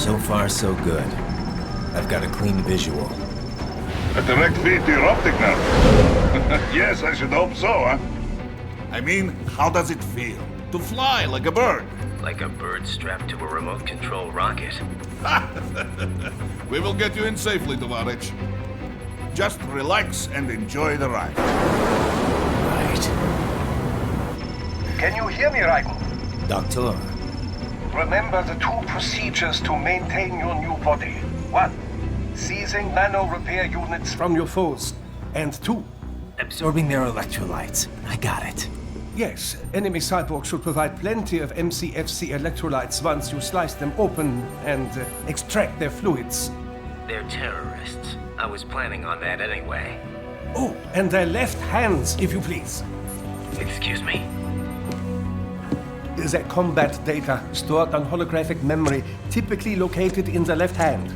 So far, so good. I've got a clean visual. A direct feed to your optic nerve. Yes, I should hope so, huh? I mean, how does it feel? To fly like a bird? Like a bird strapped to a remote control rocket. We will get you in safely, Tovarich. Just relax and enjoy the ride. Right. Can you hear me, Raiko? Doctor. Remember the two procedures to maintain your new body. 1. Seizing nano repair units from your foes. And 2. Absorbing their electrolytes. I got it. Yes, enemy cyborgs should provide plenty of MCFC electrolytes once you slice them open and extract their fluids. They're terrorists. I was planning on that anyway. Oh, and their left hands, if you please. Excuse me? Their combat data stored on holographic memory, typically located in the left hand.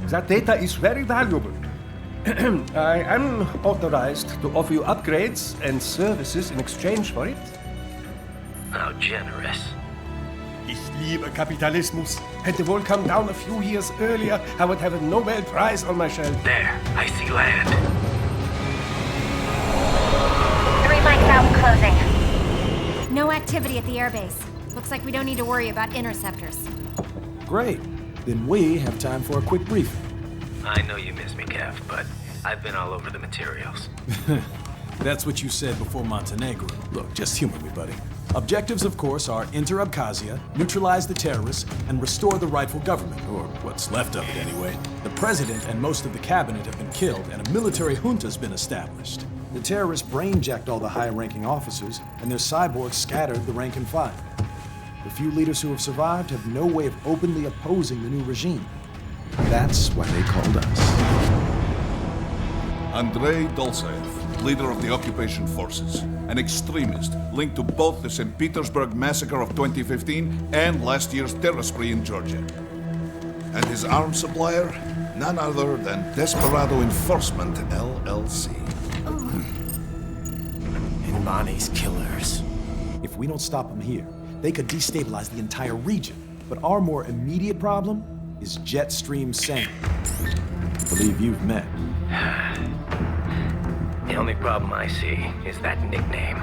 That data is very valuable. I am authorized to offer you upgrades and services in exchange for it. How generous. Ich liebe Kapitalismus. Had the world come down a few years earlier, I would have a Nobel Prize on my shelf. There, I see land. 3 mics out, closing. No activity at the airbase. Looks like we don't need to worry about interceptors. Great. Then we have time for a quick briefing. I know you miss me, Kev, but I've been all over the materials. That's what you said before Montenegro. Look, just humor me, buddy. Objectives, of course, are enter Abkhazia, neutralize the terrorists, and restore the rightful government, or what's left of it anyway. The president and most of the cabinet have been killed, and a military junta's been established. The terrorists brain-jacked all the high-ranking officers, and their cyborgs scattered the rank and file. The few leaders who have survived have no way of openly opposing the new regime. That's why they called us. Andrei Dolzaev, leader of the occupation forces, an extremist linked to both the St. Petersburg massacre of 2015 and last year's terror spree in Georgia. And his arms supplier, none other than Desperado Enforcement, LLC. Ilmani's killers. If we don't stop them here, they could destabilize the entire region. But our more immediate problem is Jetstream Sam. I believe you've met. The only problem I see is that nickname.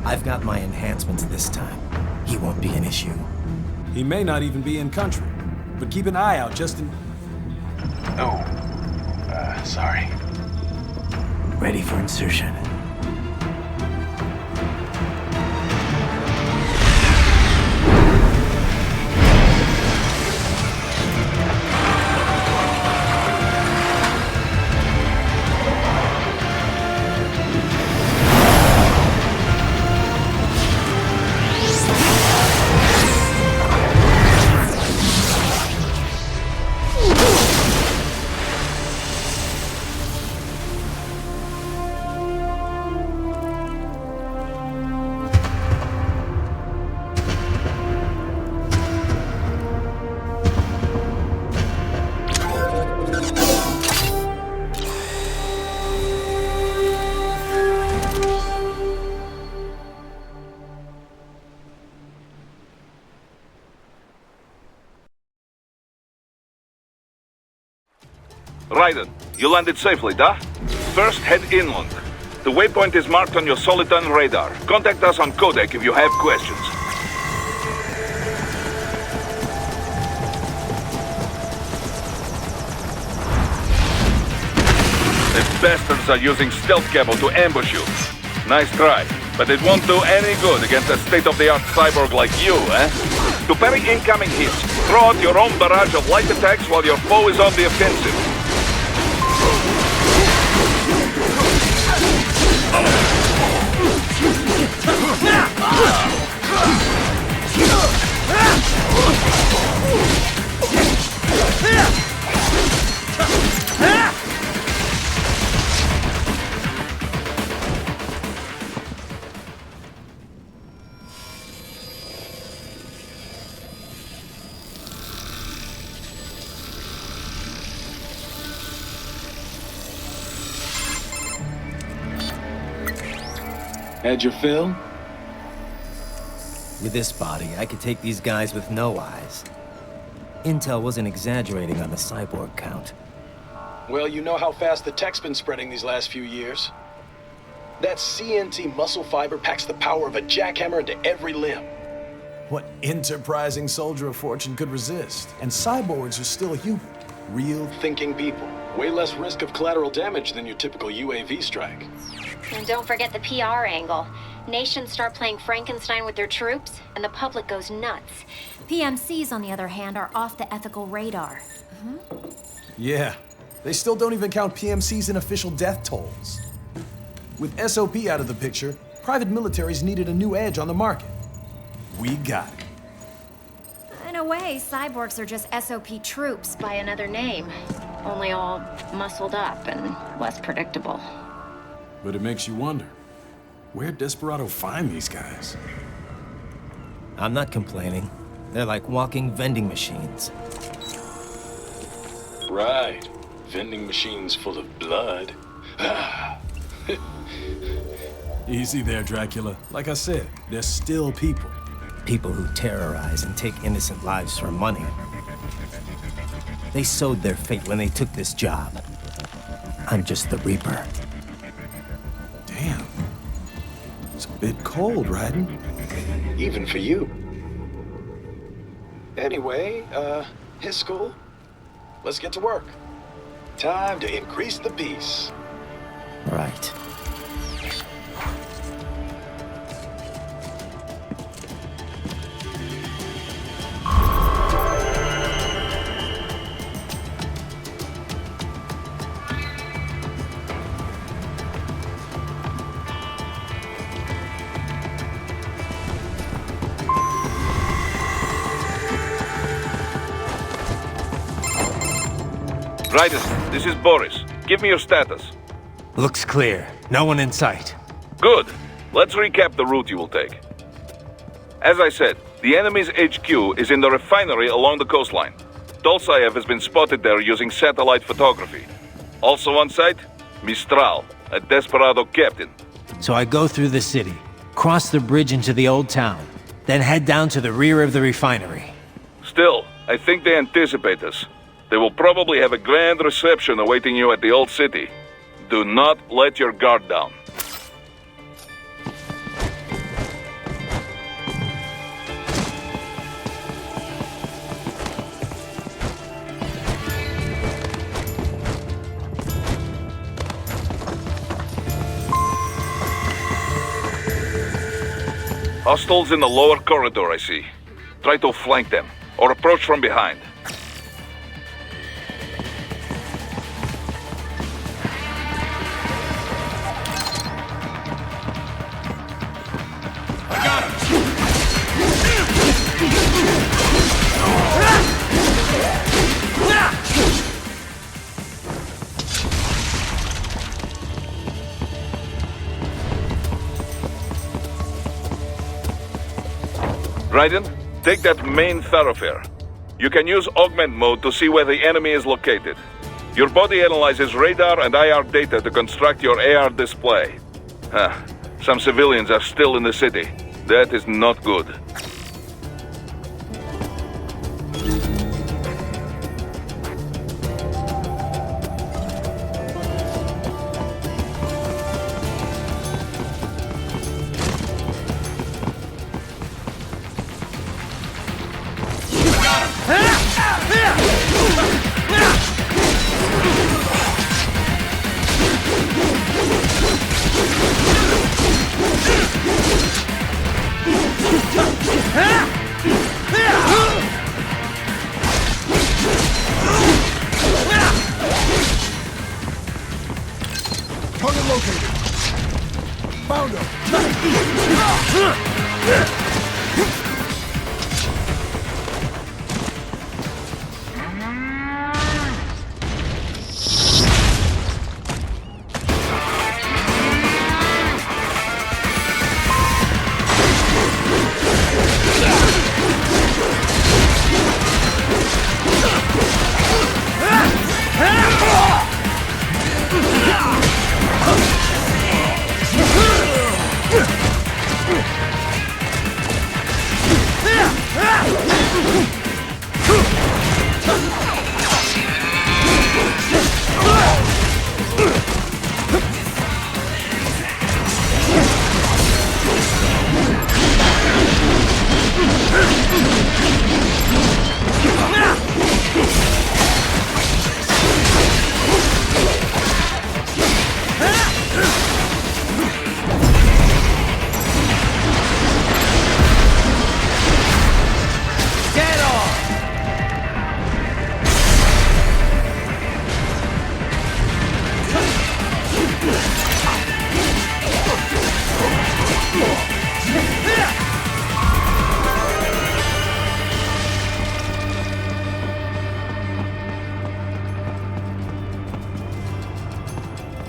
I've got my enhancements this time. He won't be an issue. He may not even be in country, but keep an eye out just in... Oh, sorry. Ready for insertion. Raiden, you landed safely, da? First, head inland. The waypoint is marked on your Soliton radar. Contact us on Codec if you have questions. The bastards are using stealth cable to ambush you. Nice try, but it won't do any good against a state-of-the-art cyborg like you, eh? To parry incoming hits, throw out your own barrage of light attacks while your foe is on the offensive. Had your fill? With this body, I could take these guys with no eyes. Intel wasn't exaggerating on the cyborg count. Well, you know how fast the tech's been spreading these last few years. That CNT muscle fiber packs the power of a jackhammer into every limb. What enterprising soldier of fortune could resist? And cyborgs are still human. Real. Thinking people. Way less risk of collateral damage than your typical UAV strike. And don't forget the PR angle. Nations start playing Frankenstein with their troops, and the public goes nuts. PMCs, on the other hand, are off the ethical radar. Yeah. They still don't even count PMCs in official death tolls. With SOP out of the picture, private militaries needed a new edge on the market. We got it. In a way, cyborgs are just SOP troops by another name. Only all muscled up and less predictable. But it makes you wonder, where'd Desperado find these guys? I'm not complaining. They're like walking vending machines. Right. Vending machines full of blood. Easy there, Dracula. Like I said, they're still people. People who terrorize and take innocent lives for money. They sowed their fate when they took this job. I'm just the Reaper. Damn. It's a bit cold, Raiden. Even for you. Anyway, his school. Let's get to work. Time to increase the peace. Right. Raiden, this is Boris. Give me your status. Looks clear. No one in sight. Good. Let's recap the route you will take. As I said, the enemy's HQ is in the refinery along the coastline. Dolzaev has been spotted there using satellite photography. Also on site, Mistral, a Desperado captain. So I go through the city, cross the bridge into the old town, then head down to the rear of the refinery. Still, I think they anticipate us. They will probably have a grand reception awaiting you at the old city. Do not let your guard down. Hostiles in the lower corridor, I see. Try to flank them, or approach from behind. Raiden, take that main thoroughfare. You can use augment mode to see where the enemy is located. Your body analyzes radar and IR data to construct your AR display. Some civilians are still in the city. That is not good. Target located. Found him.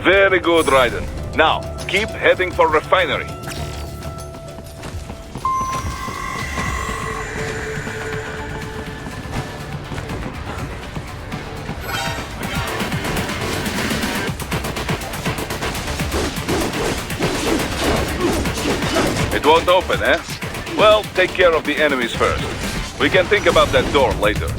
Very good, Raiden. Now, keep heading for refinery. It won't open, eh? Well, take care of the enemies first. We can think about that door later.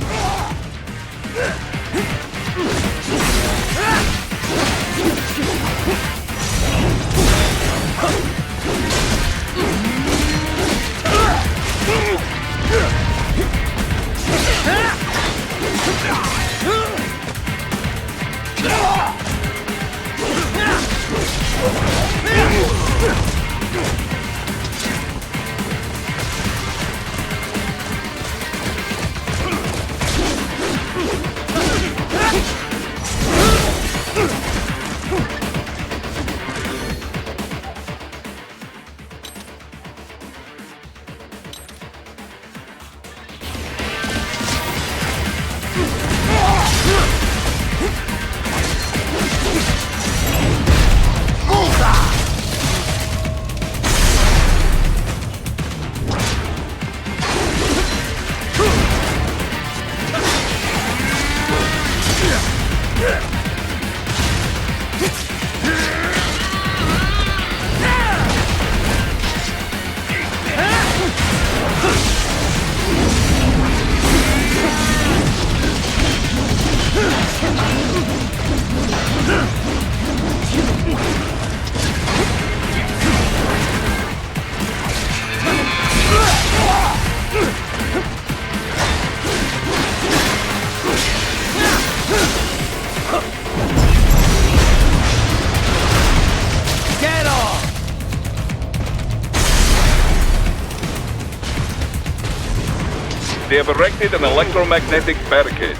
They have erected an electromagnetic barricade.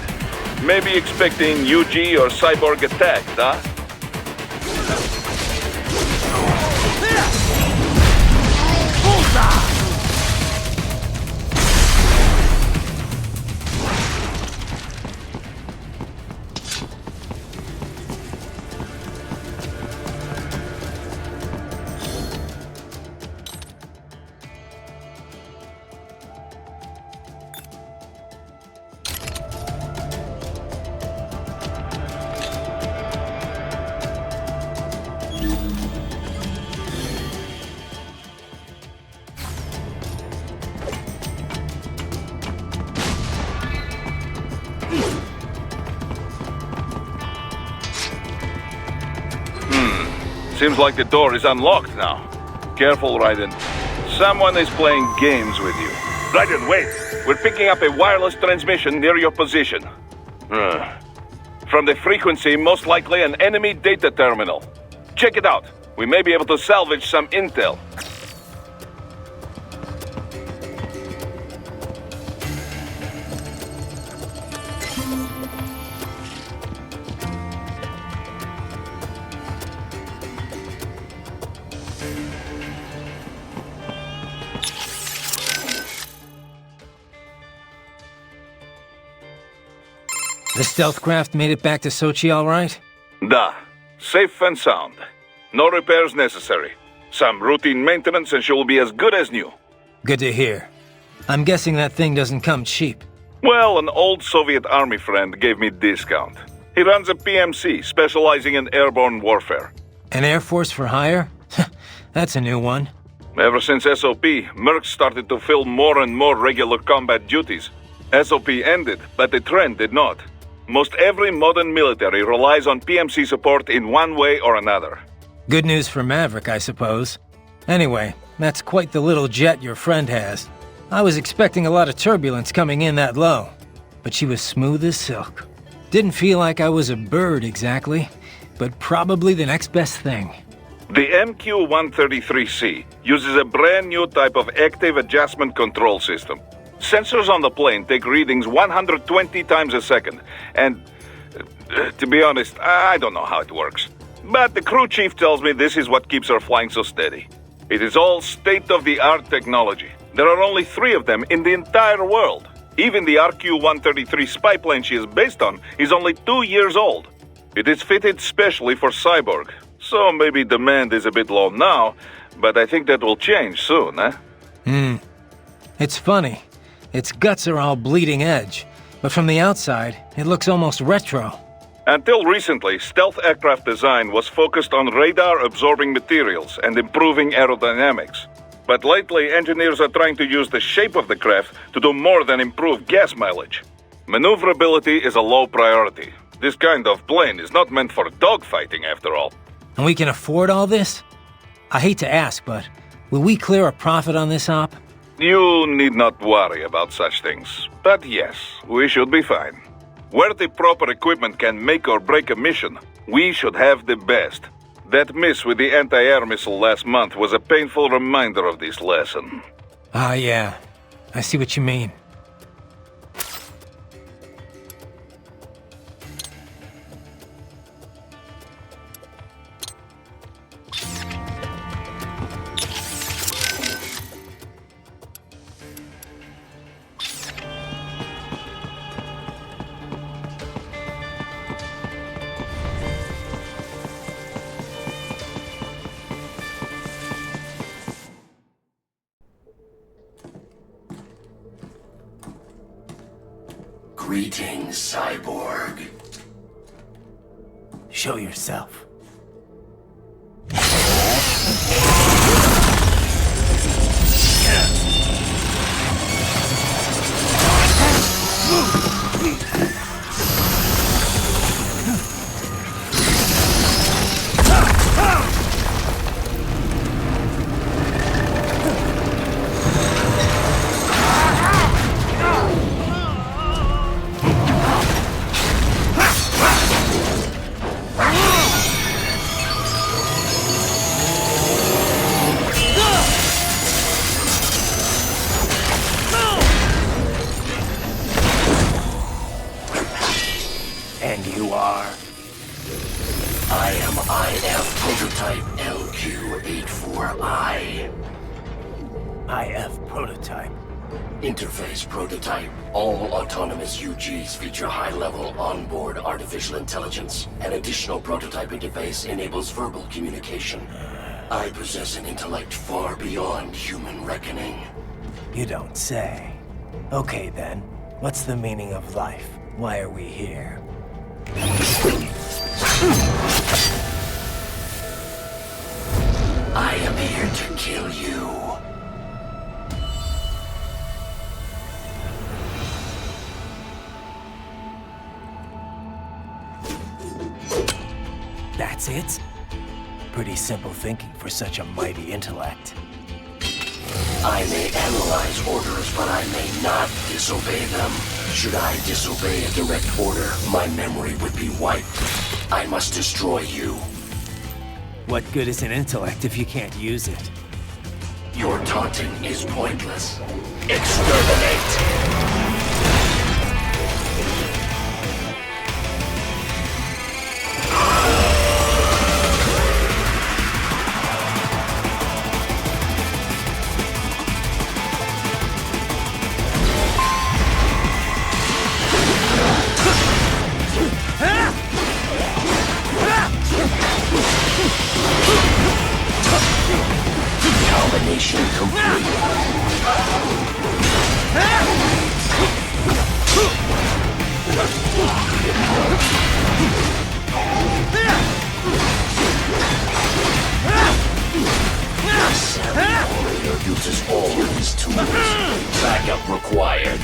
Maybe expecting UG or Cyborg attack, huh? Seems like the door is unlocked now. Careful, Raiden. Someone is playing games with you. Raiden, wait! We're picking up a wireless transmission near your position. From the frequency, most likely an enemy data terminal. Check it out. We may be able to salvage some intel. The stealth craft made it back to Sochi all right? Da. Safe and sound. No repairs necessary. Some routine maintenance and she will be as good as new. Good to hear. I'm guessing that thing doesn't come cheap. Well, an old Soviet army friend gave me discount. He runs a PMC specializing in airborne warfare. An Air Force for hire? That's a new one. Ever since SOP, Mercs started to fill more and more regular combat duties. SOP ended, but the trend did not. Most every modern military relies on PMC support in one way or another. Good news for Maverick, I suppose. Anyway, that's quite the little jet your friend has. I was expecting a lot of turbulence coming in that low, but she was smooth as silk. Didn't feel like I was a bird exactly, but probably the next best thing. The MQ-133C uses a brand new type of active adjustment control system. Sensors on the plane take readings 120 times a second, and to be honest, I don't know how it works. But the crew chief tells me this is what keeps her flying so steady. It is all state-of-the-art technology. There are only 3 of them in the entire world. Even the RQ-133 spy plane she is based on is only 2 years old. It is fitted specially for Cyborg, so maybe demand is a bit low now, but I think that will change soon, eh? It's funny. Its guts are all bleeding edge, but from the outside, it looks almost retro. Until recently, stealth aircraft design was focused on radar-absorbing materials and improving aerodynamics. But lately, engineers are trying to use the shape of the craft to do more than improve gas mileage. Maneuverability is a low priority. This kind of plane is not meant for dogfighting, after all. And we can afford all this? I hate to ask, but will we clear a profit on this op? You need not worry about such things. But yes, we should be fine. Where the proper equipment can make or break a mission, we should have the best. That miss with the anti-air missile last month was a painful reminder of this lesson. Ah, yeah. I see what you mean. Greetings, Cyborg. Show yourself. And you are? I am IF Prototype LQ-84I. IF Prototype. Interface Prototype. All autonomous UGs feature high-level onboard artificial intelligence. An additional prototype interface enables verbal communication. I possess an intellect far beyond human reckoning. You don't say. Okay then, what's the meaning of life? Why are we here? I am here to kill you. That's it? Pretty simple thinking for such a mighty intellect. I may analyze orders, but I may not disobey them. Should I disobey a direct order, my memory would be wiped. I must destroy you. What good is an intellect if you can't use it? Your taunting is pointless. Exterminate! Combination complete. Savvy warrior uses all his tools. Backup required.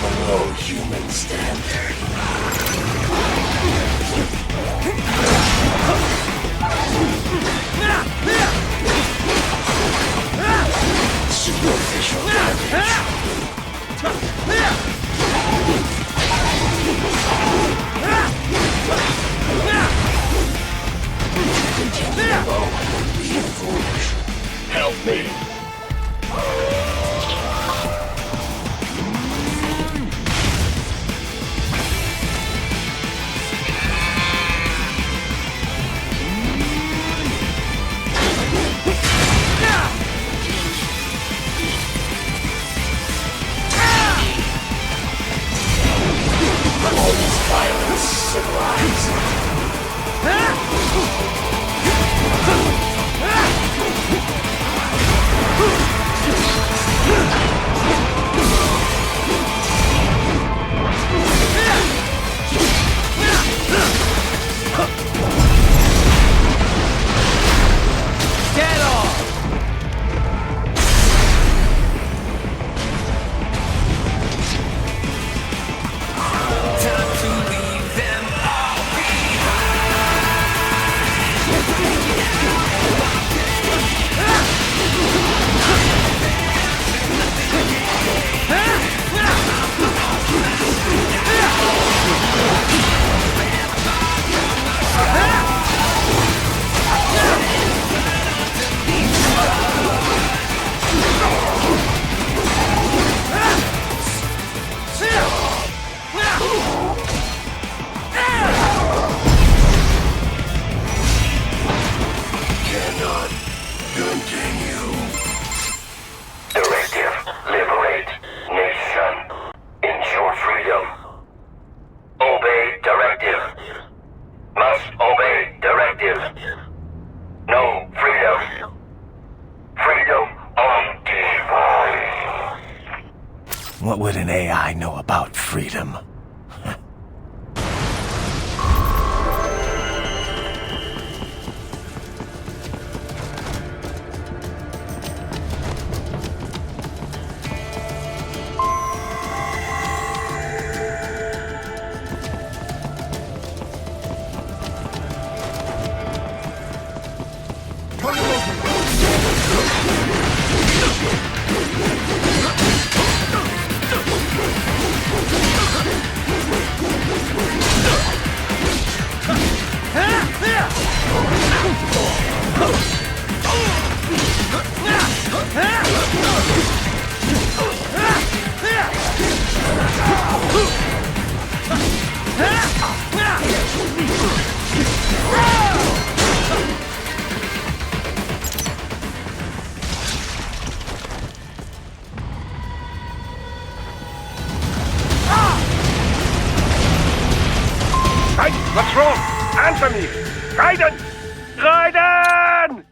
below human standard. Superficial damage. Continue alone, being foolish. Help me. All this violence civilized. Get off! Time to leave them all Cannot continue. Directive, liberate nation. Ensure freedom. Obey directive. Must obey directive. No freedom. Freedom on device. What would an AI know about freedom? What's wrong? Answer me! Raiden! Raiden!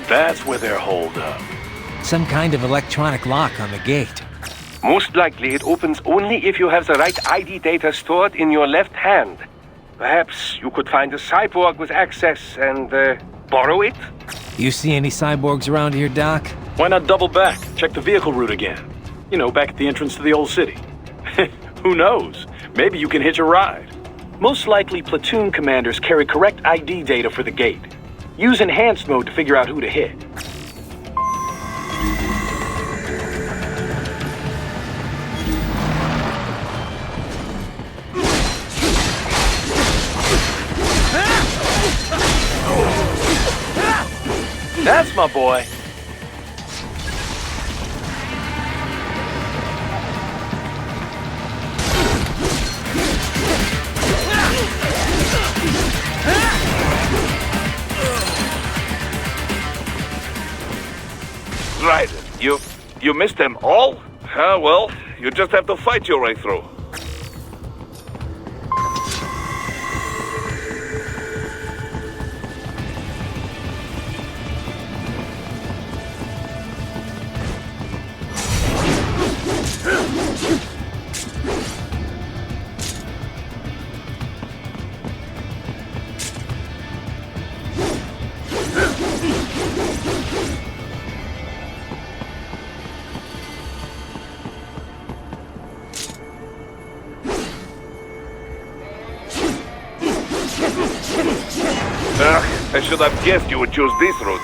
That's where they're holed up. Some kind of electronic lock on the gate. Most likely it opens only if you have the right ID data stored in your left hand. Perhaps you could find a cyborg with access and, borrow it? You see any cyborgs around here, Doc? Why not double back? Check the vehicle route again. You know, back at the entrance to the old city. Who knows? Maybe you can hitch a ride. Most likely, platoon commanders carry correct ID data for the gate. Use enhanced mode to figure out who to hit. That's my boy. Right. You missed them all? Well, you just have to fight your way through. I should have guessed you would choose this route.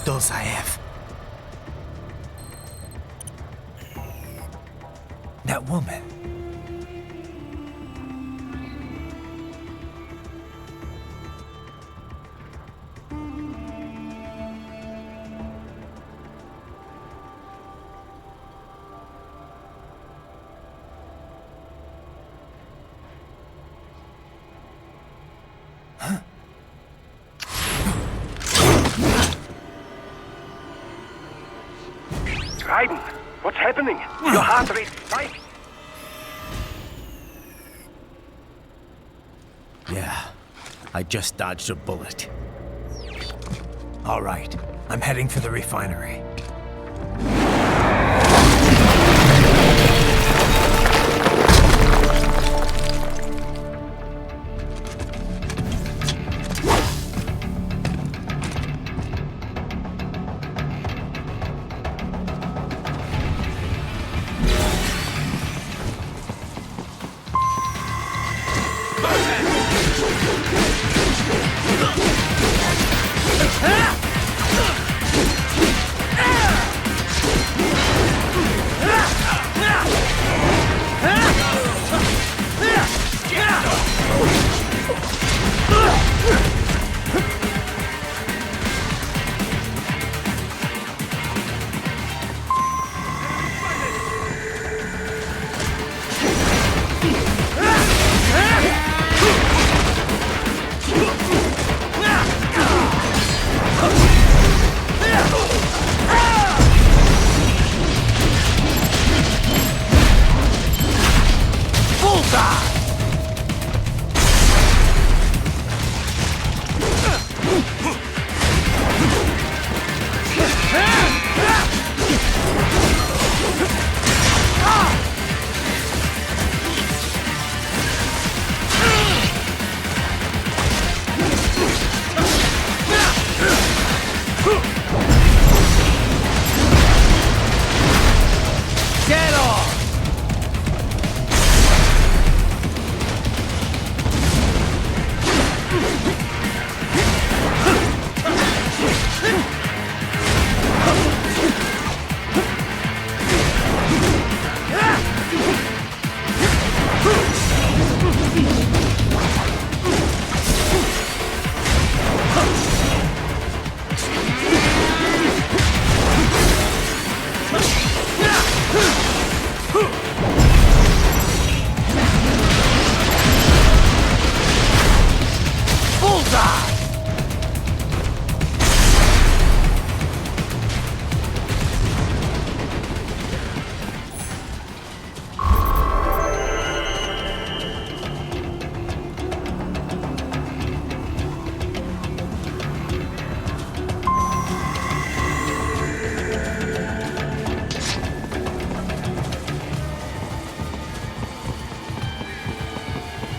Dolzaev. That woman. Raiden, what's happening? Your heart rate spiked. Yeah, I just dodged a bullet. All right, I'm heading for the refinery.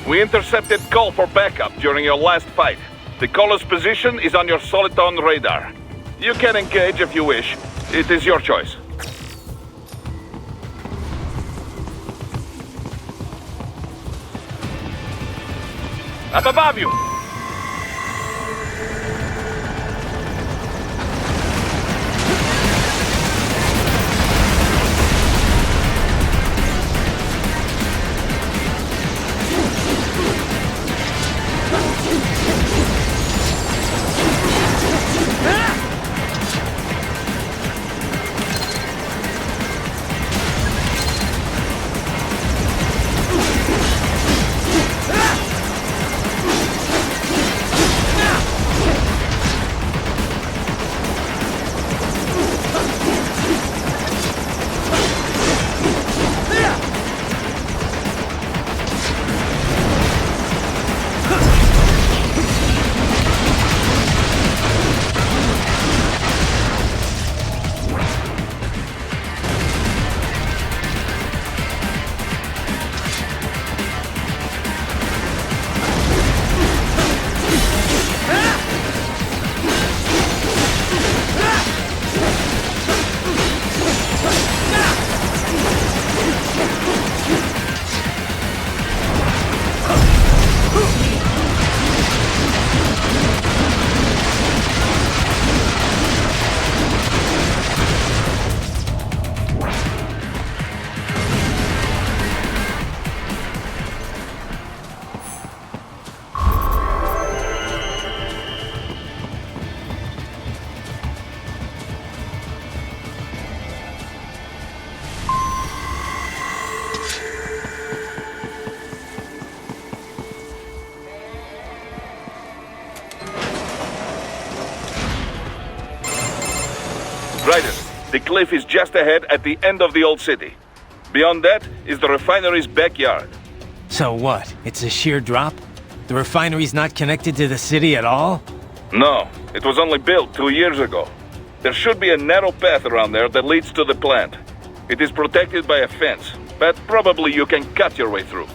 We intercepted call for backup during your last fight. The caller's position is on your Soliton radar. You can engage if you wish. It is your choice. Up above you! Raiden, the cliff is just ahead at the end of the old city. Beyond that is the refinery's backyard. So what? It's a sheer drop? The refinery's not connected to the city at all? No, it was only built 2 years ago. There should be a narrow path around there that leads to the plant. It is protected by a fence, but probably you can cut your way through.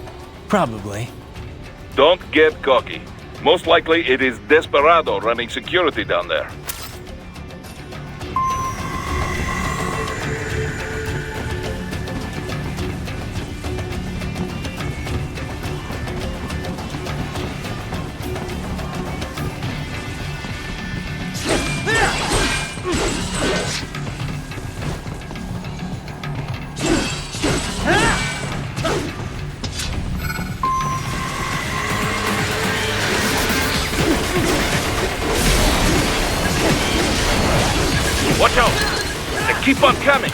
Probably. Don't get cocky. Most likely it is Desperado running security down there. Watch out! They keep on coming!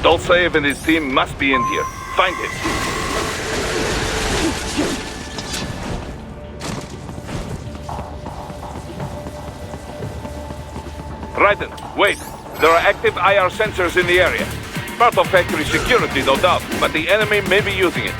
Dolsaev and his team must be in here. Find him. Raiden, wait. There are active IR sensors in the area. Part of factory security, no doubt, but the enemy may be using it.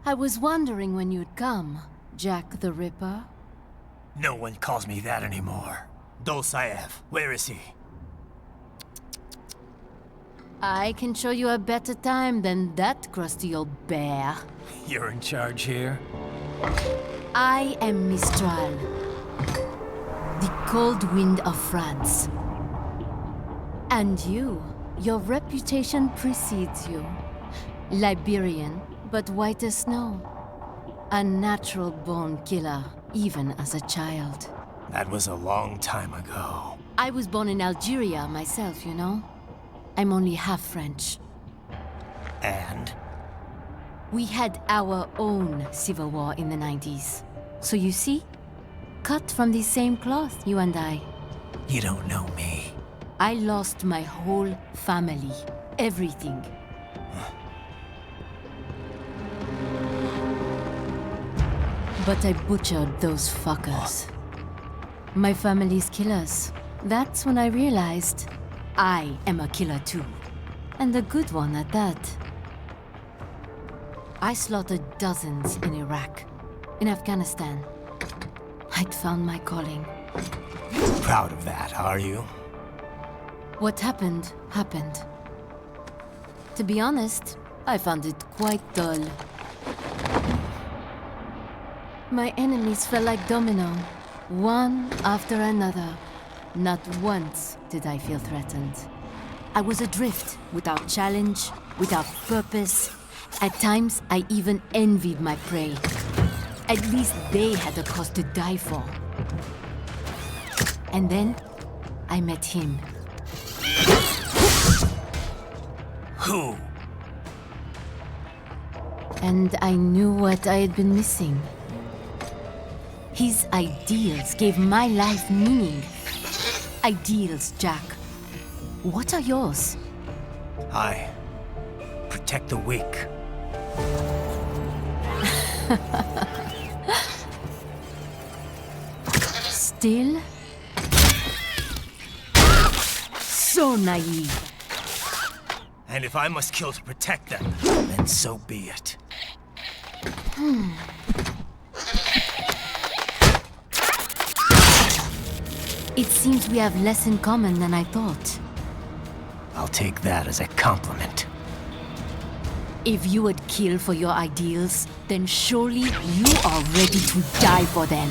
I was wondering when you'd come, Jack the Ripper. No one calls me that anymore. Dolsaev, where is he? I can show you a better time than that crusty old bear. You're in charge here? I am Mistral, the cold wind of France. And your reputation precedes you. Liberian, but white as snow. A natural-born killer, even as a child. That was a long time ago. I was born in Algeria myself, you know? I'm only half French. And? We had our own civil war in the 90s. So you see? Cut from the same cloth, you and I. You don't know me. I lost my whole family. Everything. But I butchered those fuckers. My family's killers. That's when I realized I am a killer too. And a good one at that. I slaughtered dozens in Iraq, in Afghanistan. I'd found my calling. Proud of that, are you? What happened, happened. To be honest, I found it quite dull. My enemies fell like domino, one after another. Not once did I feel threatened. I was adrift, without challenge, without purpose. At times, I even envied my prey. At least they had a cause to die for. And then, I met him. Who? And I knew what I had been missing. His ideals gave my life meaning. Ideals, Jack. What are yours? I protect the weak. Still? So naive. And if I must kill to protect them, then so be it. It seems we have less in common than I thought. I'll take that as a compliment. If you would kill for your ideals, then surely you are ready to die for them.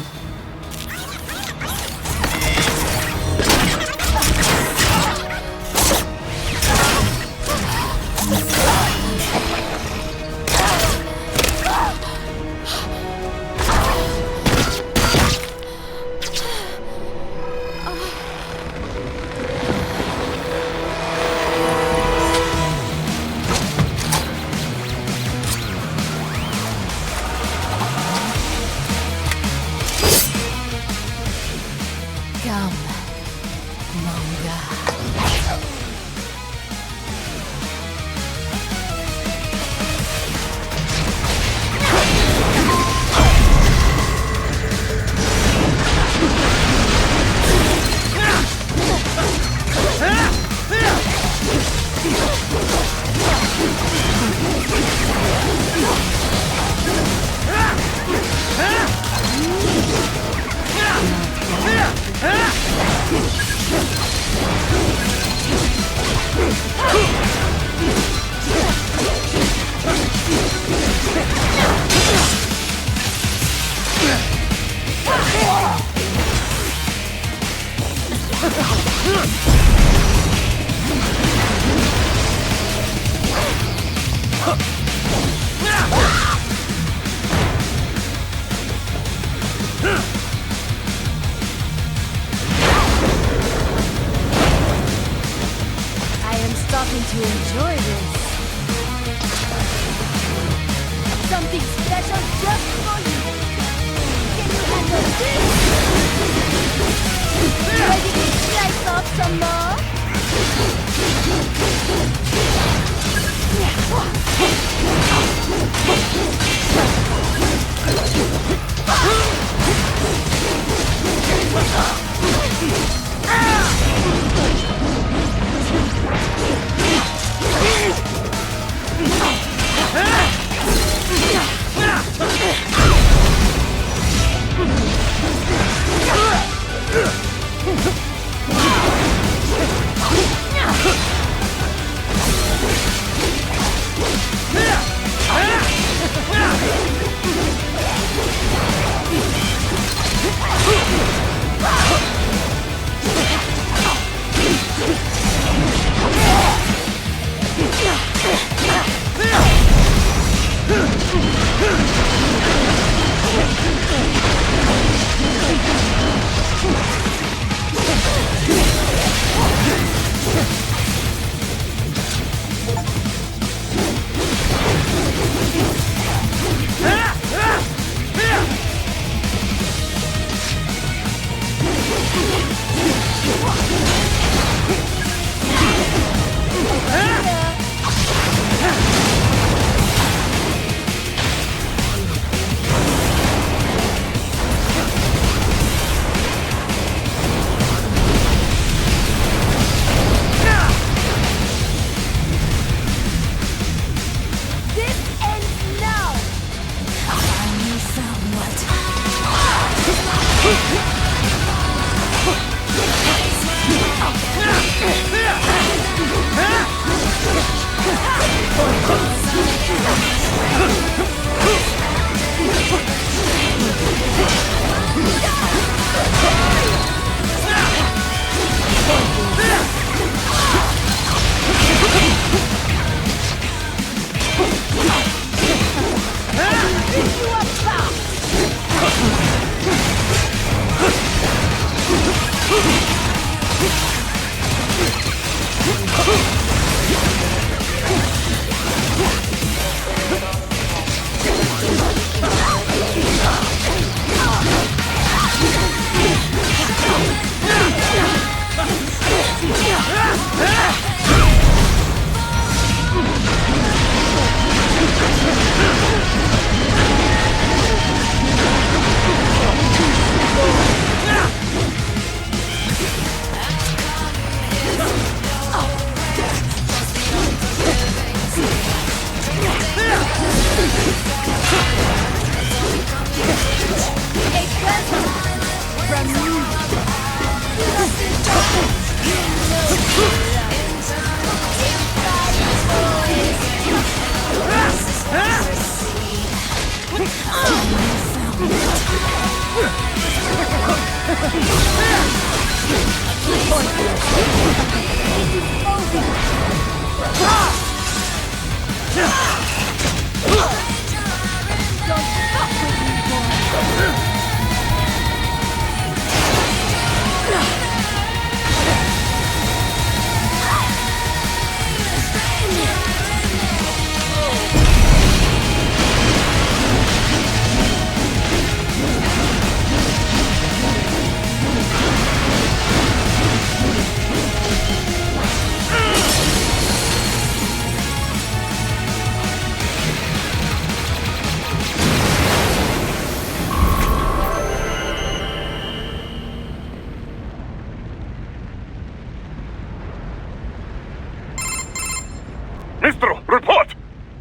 Mistro, report!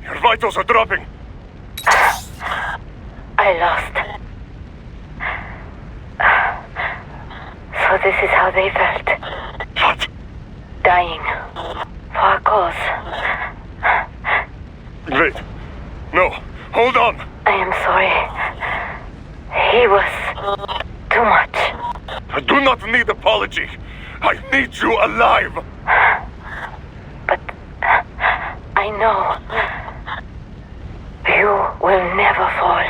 Your vitals are dropping. I lost. So this is how they felt. What? Dying. For a cause. Wait. No. Hold on. I am sorry. He was too much. I do not need apology. I need you alive. But I know you will never fall.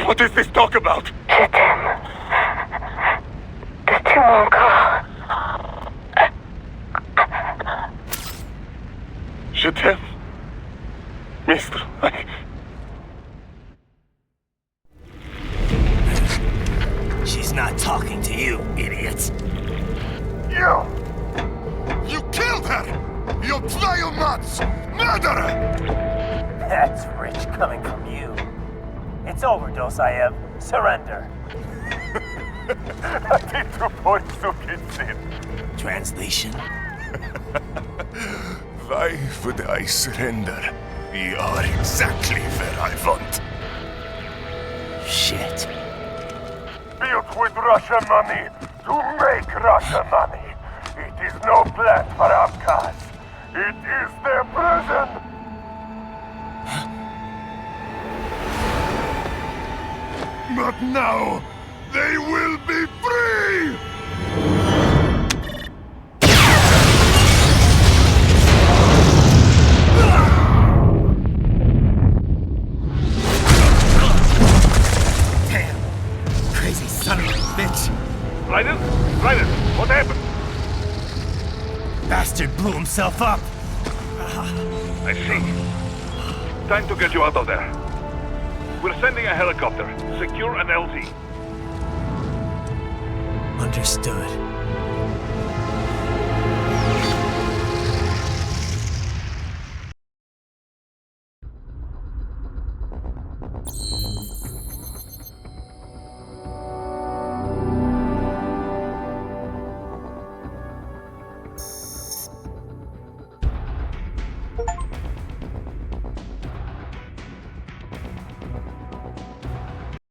What is this talk about? Je t'aime. De tout mon corps. Je t'aime. Mister, She's not talking to you, idiot. You killed her! You trial nuts! Murderer! That's rich coming from you. It's overdose, I have. Surrender. Translation? Why would I surrender? We are exactly where I want. Shit. Built with Russian money to make Russian money. It is no plan for Abkhaz. It is their prison. But now, they will be free! Damn! Crazy son of a bitch! Raiden? Raiden, what happened? Bastard blew himself up! I see. Time to get you out of there. We're sending a helicopter. Secure an LZ. Understood.